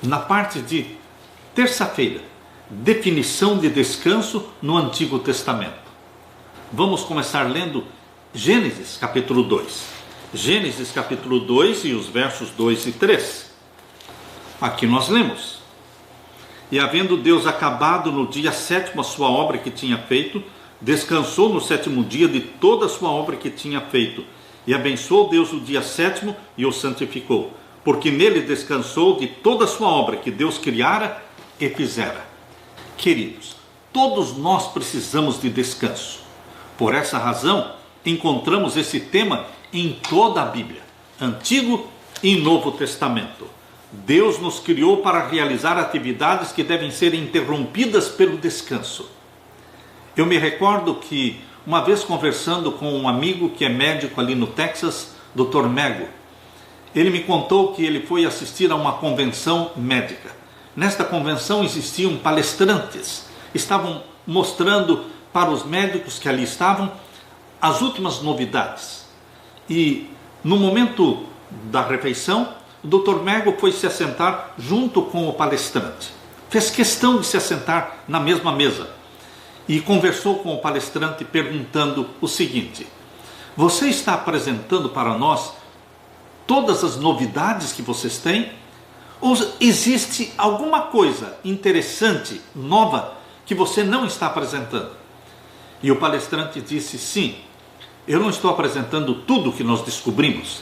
na parte de terça-feira, definição de descanso no Antigo Testamento. Vamos começar lendo Gênesis capítulo 2. Gênesis capítulo 2 e os versos 2 e 3. Aqui nós lemos: E havendo Deus acabado no dia 7º a sua obra que tinha feito, descansou no 7º dia de toda a sua obra que tinha feito. E abençoou Deus o dia 7º e o santificou, porque nele descansou de toda a sua obra que Deus criara e fizera. Queridos, todos nós precisamos de descanso. Por essa razão, encontramos esse tema em toda a Bíblia, Antigo e Novo Testamento. Deus nos criou para realizar atividades que devem ser interrompidas pelo descanso. Eu me recordo que, uma vez conversando com um amigo que é médico ali no Texas, Dr. Mego, ele me contou que ele foi assistir a uma convenção médica. Nesta convenção existiam palestrantes, estavam mostrando para os médicos que ali estavam as últimas novidades. E no momento da refeição, o Dr. Mego foi se assentar junto com o palestrante. Fez questão de se assentar na mesma mesa e conversou com o palestrante perguntando o seguinte: você está apresentando para nós todas as novidades que vocês têm? Ou existe alguma coisa interessante, nova, que você não está apresentando? E o palestrante disse: sim, eu não estou apresentando tudo o que nós descobrimos.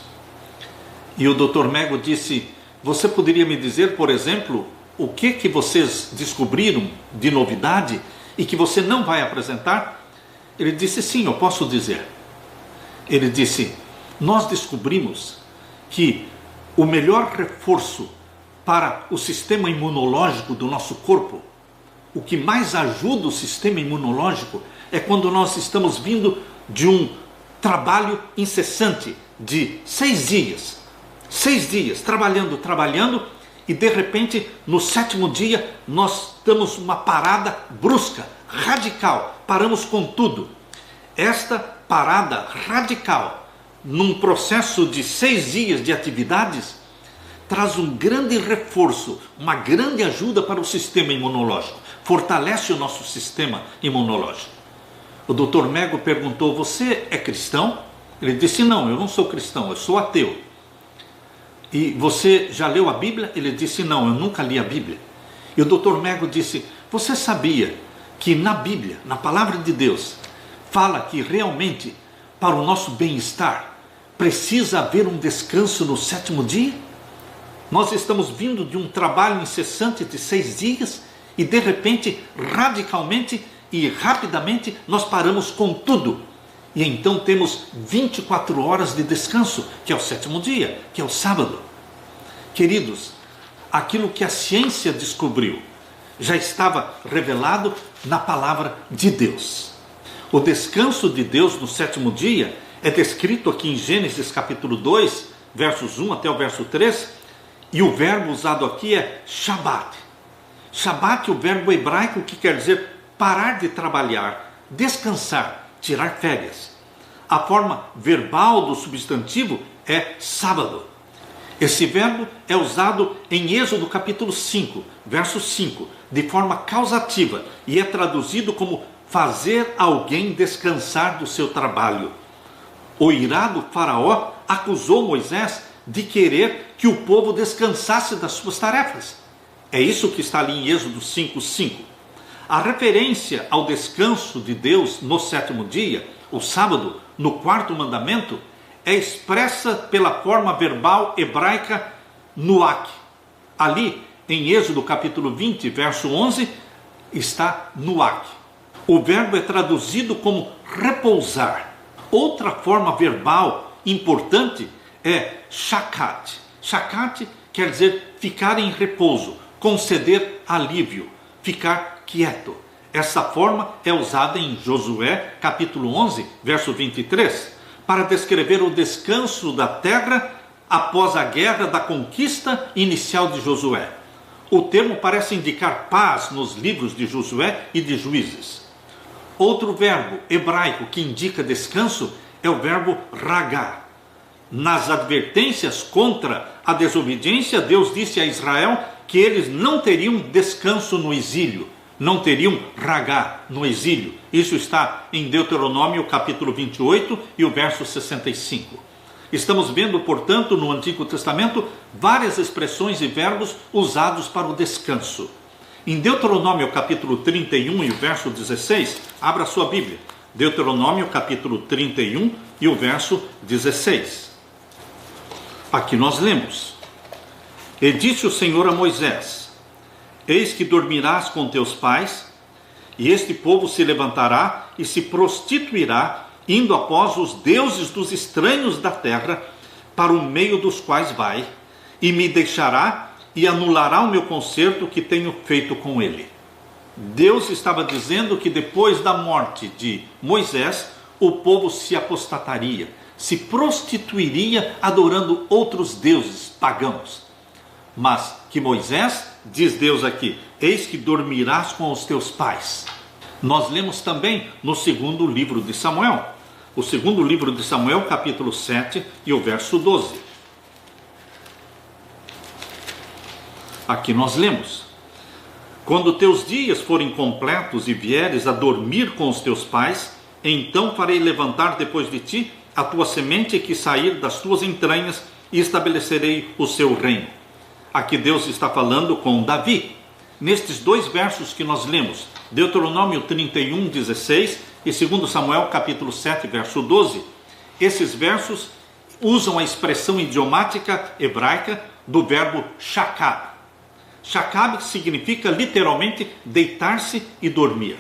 E o Dr. Mego disse: você poderia me dizer, por exemplo, o que vocês descobriram de novidade e que você não vai apresentar? Ele disse: sim, eu posso dizer. Ele disse: nós descobrimos que o melhor reforço para o sistema imunológico do nosso corpo, o que mais ajuda o sistema imunológico, é quando nós estamos vindo de um trabalho incessante de 6 dias. 6 dias, trabalhando, e de repente, no 7º dia, nós damos uma parada brusca, radical, paramos com tudo. Esta parada radical, num processo de 6 dias de atividades, traz um grande reforço, uma grande ajuda para o sistema imunológico, fortalece o nosso sistema imunológico. O Dr. Mego perguntou: você é cristão? Ele disse: não, eu não sou cristão, eu sou ateu. E você já leu a Bíblia? Ele disse: não, eu nunca li a Bíblia. E o Dr. Mego disse: você sabia que na Bíblia, na palavra de Deus, fala que realmente, para o nosso bem-estar, precisa haver um descanso no 7º dia? Nós estamos vindo de um trabalho incessante de 6 dias e de repente, radicalmente e rapidamente, nós paramos com tudo. E então temos 24 horas de descanso, que é o 7º dia, que é o sábado. Queridos, aquilo que a ciência descobriu já estava revelado na palavra de Deus. O descanso de Deus no 7º dia é descrito aqui em Gênesis capítulo 2, versos 1 até o verso 3, e o verbo usado aqui é Shabat. Shabat é o verbo hebraico que quer dizer parar de trabalhar, descansar, tirar férias. A forma verbal do substantivo é sábado. Esse verbo é usado em Êxodo capítulo 5, verso 5, de forma causativa, e é traduzido como fazer alguém descansar do seu trabalho. O irado faraó acusou Moisés de querer que o povo descansasse das suas tarefas. É isso que está ali em Êxodo 5:5. A referência ao descanso de Deus no 7º dia, o sábado, no 4º mandamento, é expressa pela forma verbal hebraica nuak. Ali, em Êxodo capítulo 20, verso 11, está nuak. O verbo é traduzido como repousar. Outra forma verbal importante é shakat. Shakat quer dizer ficar em repouso, conceder alívio, ficar quieto. Essa forma é usada em Josué capítulo 11, verso 23, para descrever o descanso da terra após a guerra da conquista inicial de Josué. O termo parece indicar paz nos livros de Josué e de Juízes. Outro verbo hebraico que indica descanso é o verbo ragá. Nas advertências contra a desobediência, Deus disse a Israel que eles não teriam descanso no exílio, não teriam ragá no exílio. Isso está em Deuteronômio capítulo 28 e o verso 65. Estamos vendo, portanto, no Antigo Testamento, várias expressões e verbos usados para o descanso. Em Deuteronômio capítulo 31 e o verso 16, abra sua Bíblia. Deuteronômio capítulo 31 e o verso 16. Aqui nós lemos: E disse o Senhor a Moisés: Eis que dormirás com teus pais, e este povo se levantará e se prostituirá, indo após os deuses dos estranhos da terra, para o meio dos quais vai, e me deixará e anulará o meu concerto que tenho feito com ele. Deus estava dizendo que depois da morte de Moisés, o povo se apostataria, se prostituiria adorando outros deuses pagãos. Mas que Moisés, diz Deus aqui, eis que dormirás com os teus pais. Nós lemos também no segundo livro de Samuel, o segundo livro de Samuel, capítulo 7 e o verso 12. Aqui nós lemos: Quando teus dias forem completos e vieres a dormir com os teus pais, então farei levantar depois de ti a tua semente que sair das tuas entranhas, e estabelecerei o seu reino. Aqui Deus está falando com Davi. Nestes dois versos que nós lemos, Deuteronômio 31, 16 e 2 Samuel capítulo 7, verso 12, esses versos usam a expressão idiomática hebraica do verbo shakab. Shakab significa literalmente deitar-se e dormir.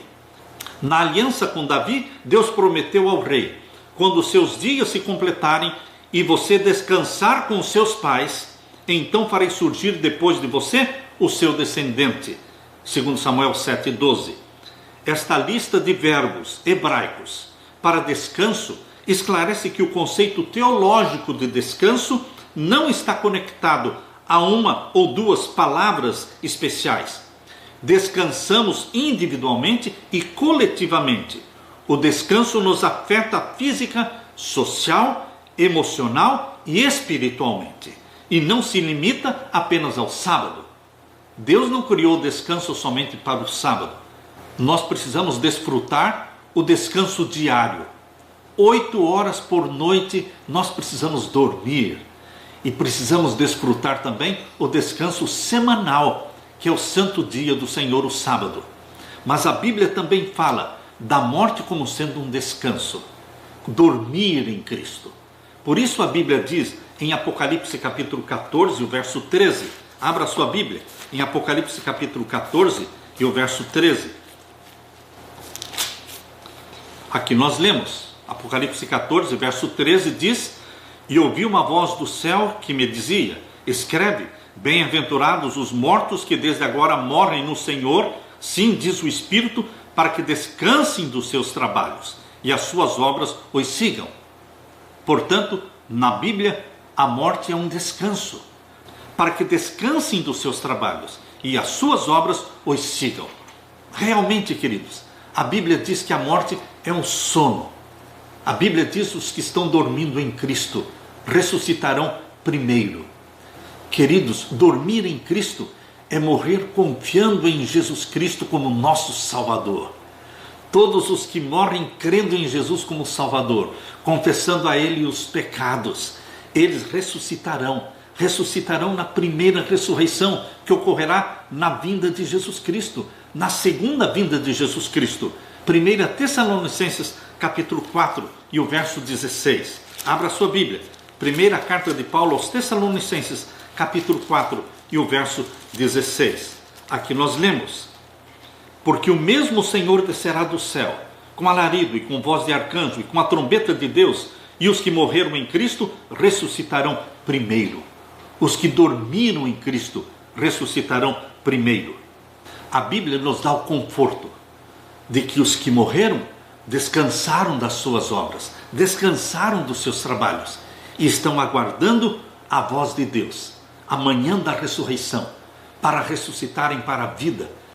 Na aliança com Davi, Deus prometeu ao rei: quando seus dias se completarem e você descansar com os seus pais, então farei surgir depois de você o seu descendente. 2 Samuel 7,12. Esta lista de verbos hebraicos para descanso esclarece que o conceito teológico de descanso não está conectado a uma ou duas palavras especiais. Descansamos individualmente e coletivamente. O descanso nos afeta física, social, emocional e espiritualmente, e não se limita apenas ao sábado. Deus não criou o descanso somente para o sábado. Nós precisamos desfrutar o descanso diário. 8 horas por noite nós precisamos dormir. E precisamos desfrutar também o descanso semanal, que é o santo dia do Senhor, o sábado. Mas a Bíblia também fala da morte como sendo um descanso. Dormir em Cristo. Por isso a Bíblia diz em Apocalipse capítulo 14, o verso 13. Abra a sua Bíblia em Apocalipse capítulo 14 e o verso 13. Aqui nós lemos, Apocalipse 14, verso 13 diz: E ouvi uma voz do céu que me dizia: Escreve, bem-aventurados os mortos que desde agora morrem no Senhor, sim, diz o Espírito, para que descansem dos seus trabalhos, e as suas obras os sigam. Portanto, na Bíblia, a morte é um descanso, para que descansem dos seus trabalhos, e as suas obras os sigam. Realmente, queridos, a Bíblia diz que a morte é um sono. A Bíblia diz que os que estão dormindo em Cristo ressuscitarão primeiro. Queridos, dormir em Cristo é morrer confiando em Jesus Cristo como nosso Salvador. Todos os que morrem crendo em Jesus como Salvador, confessando a Ele os pecados, eles ressuscitarão na primeira ressurreição, que ocorrerá na vinda de Jesus Cristo, na segunda vinda de Jesus Cristo. 1 Tessalonicenses capítulo 4 e o verso 16. Abra sua Bíblia. Primeira carta de Paulo aos Tessalonicenses, capítulo 4 e o verso 16. Aqui nós lemos: Porque o mesmo Senhor descerá do céu, com alarido e com voz de arcanjo e com a trombeta de Deus, e os que morreram em Cristo ressuscitarão primeiro. Os que dormiram em Cristo ressuscitarão primeiro. A Bíblia nos dá o conforto de que os que morreram descansaram das suas obras, descansaram dos seus trabalhos e estão aguardando a voz de Deus, a manhã da ressurreição, para ressuscitarem para a vida